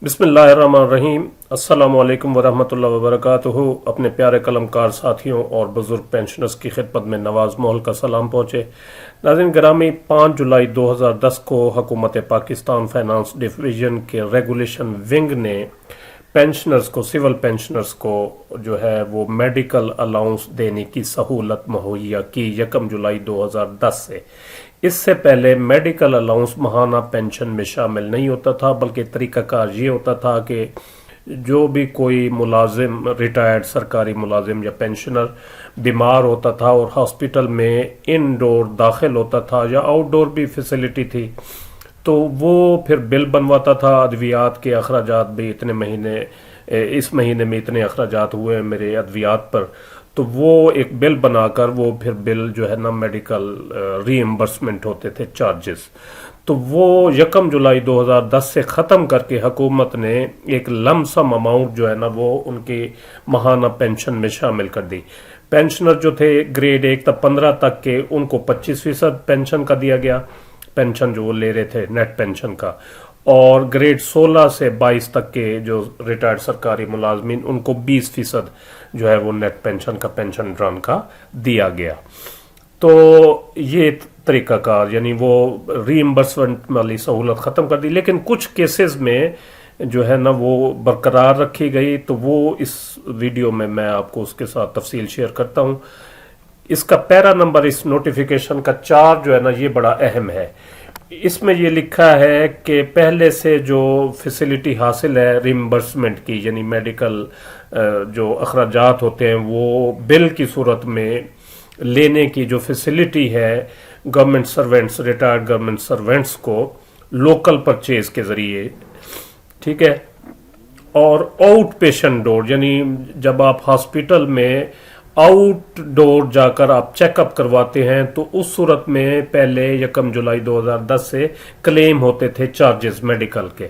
बिस्मिल्लाहिर्रहमानिर्रहीम। अस्सलाम वालेकुम वरहमतुल्लाहि वबरकातुहू। अपने प्यारे कलमकार साथियों और बुजुर्ग पेंशनर्स की खिदमत में नवाज मोहल का सलाम पहुँचे। नाज़रीन गिरामी, 5 जुलाई 2010 को हुकूमत पाकिस्तान फाइनेंस डिवीज़न के रेगुलेशन विंग ने पेंशनर्स को, सिविल पेंशनर्स को जो है वो मेडिकल अलाउंस देने की सहूलत मुहैया की 1 जुलाई 2010 से। इससे पहले मेडिकल अलाउंस माहाना पेंशन में शामिल नहीं होता था, बल्कि तरीक़ाकार ये होता था कि जो भी कोई मुलाजिम, रिटायर्ड सरकारी मुलाजिम या पेंशनर बीमार होता था और हॉस्पिटल में इनडोर दाखिल होता था या आउटडोर भी फैसिलिटी थी, तो वो फिर बिल बनवाता था अद्वियात के अखराजात भी इतने महीने, इस महीने में इतने अखराजात हुए हैं मेरे अद्वियात पर, तो वो एक बिल बनाकर वो फिर बिल जो है ना मेडिकल रीइंबर्समेंट होते थे, चार्जेस। तो वो 1 जुलाई 2010 से ख़त्म करके हुकूमत ने एक लमसम अमाउंट जो है ना वो उनकी माहाना पेंशन में शामिल कर दी। पेंशनर जो थे ग्रेड 1 तक 15 तक के, उनको 25% पेंशन का दिया गया, पेंशन जो वो ले रहे थे नेट पेंशन का, और ग्रेड 16 से 22 तक के जो रिटायर्ड सरकारी मुलाजमीन, उनको 20% जो है वो नेट पेंशन का, पेंशन ड्रॉन का दिया गया। तो ये तरीक़ाकार, यानी वो रीइंबर्समेंट वाली सहूलत ख़त्म कर दी, लेकिन कुछ केसेस में जो है ना वो बरकरार रखी गई। तो वो इस वीडियो में मैं आपको उसके साथ तफसील शेयर करता हूँ। इसका पैरा नंबर इस नोटिफिकेशन का 4 जो है ना ये बड़ा अहम है। इसमें ये लिखा है कि पहले से जो फैसिलिटी हासिल है रिम्बर्समेंट की, यानी मेडिकल जो अखराजात होते हैं वो बिल की सूरत में लेने की जो फैसिलिटी है government servants, retired government servants को लोकल परचेज के ज़रिए, ठीक है, और आउट पेशेंट डोर, यानी जब आप हॉस्पिटल में आउटडोर जाकर आप चेकअप करवाते हैं तो उस सूरत में पहले 1 जुलाई 2010 से क्लेम होते थे चार्जेस मेडिकल के,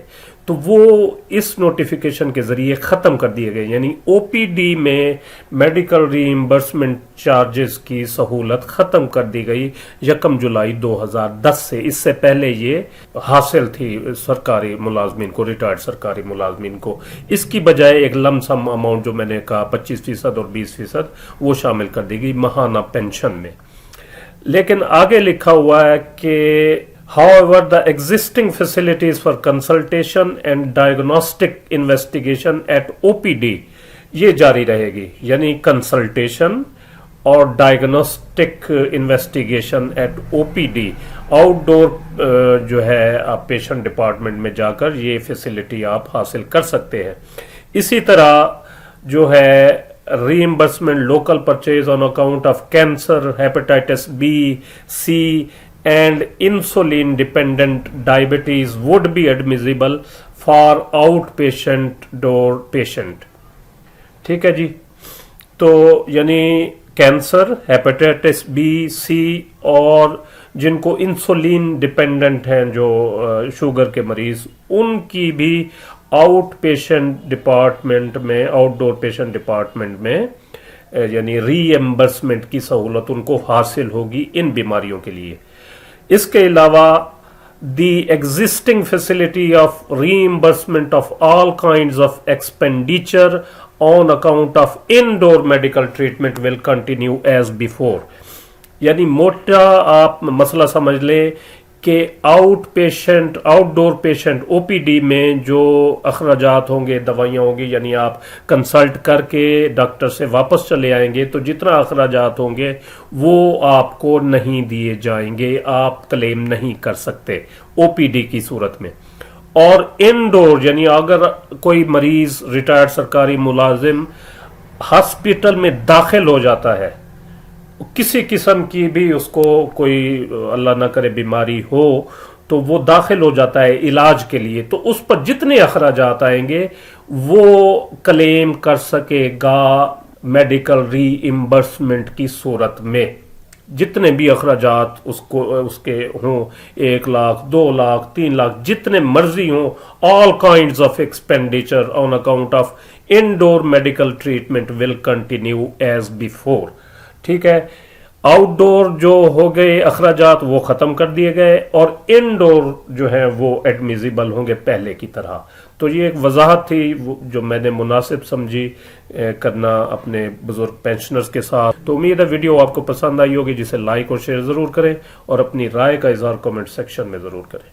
तो वो इस नोटिफिकेशन के जरिए ख़त्म कर दिए गए। यानी ओपीडी में मेडिकल रीइंबर्समेंट चार्जेस की सहूलत ख़त्म कर दी गई 1 जुलाई 2010 से। इससे पहले ये हासिल थी सरकारी मुलाजमीन को, रिटायर्ड सरकारी मुलाजमीन को। इसकी बजाय एक लमसम अमाउंट जो मैंने कहा 25% और 20% वो शामिल कर दी गई माहाना पेंशन में। लेकिन आगे लिखा हुआ है कि However, the existing facilities for consultation and diagnostic investigation at OPD ये जारी रहेगी, यानी कंसल्टेशन और diagnostic investigation at OPD, outdoor जो है आप पेशेंट डिपार्टमेंट में जाकर ये फैसिलिटी आप हासिल कर सकते हैं। इसी तरह जो है reimbursement local purchase on account of cancer, hepatitis B, C and insulin dependent diabetes would be admissible for outpatient door patient। ठीक है जी। तो यानी कैंसर, हेपेटाइटिस बी, सी और जिनको इंसुलिन डिपेंडेंट हैं जो शुगर के मरीज, उनकी भी आउट पेशेंट डिपार्टमेंट में, आउटडोर पेशेंट डिपार्टमेंट में यानी रीएम्बर्समेंट की सहूलत उनको हासिल होगी इन बीमारियों के लिए। इसके अलावा the existing facility of reimbursement of all kinds of expenditure on account of indoor medical treatment will continue as before. यानी मोटा आप मसला समझ लें कि आउटडोर पेशेंट ओपीडी में जो अखराजात होंगे, दवाइयाँ होंगी, यानी आप कंसल्ट करके डॉक्टर से वापस चले आएंगे तो जितना अखराजात होंगे वो आपको नहीं दिए जाएंगे, आप क्लेम नहीं कर सकते ओपीडी की सूरत में। और इनडोर, यानी अगर कोई मरीज, रिटायर्ड सरकारी मुलाजिम हॉस्पिटल में दाखिल हो जाता है, किसी किस्म की भी उसको कोई अल्लाह ना करे बीमारी हो, तो वो दाखिल हो जाता है इलाज के लिए, तो उस पर जितने अखराजात आएंगे वो क्लेम कर सकेगा मेडिकल रीइंबर्समेंट की सूरत में। जितने भी अखराजात उसके हों, 1 लाख, 2 लाख, 3 लाख, जितने मर्जी हों, all kinds of expenditure on account of indoor medical treatment will continue as before. ठीक है। आउटडोर जो हो गए अखराजात वो ख़त्म कर दिए गए और इनडोर जो है वो एडमिजिबल होंगे पहले की तरह। تو یہ ایک وضاحت تھی جو میں نے مناسب سمجھی کرنا اپنے بزرگ پینشنرز کے ساتھ. تو امید ہے ویڈیو آپ کو پسند آئی ہوگی، جسے لائک اور شیئر ضرور کریں اور اپنی رائے کا اظہار کمنٹ سیکشن میں ضرور کریں.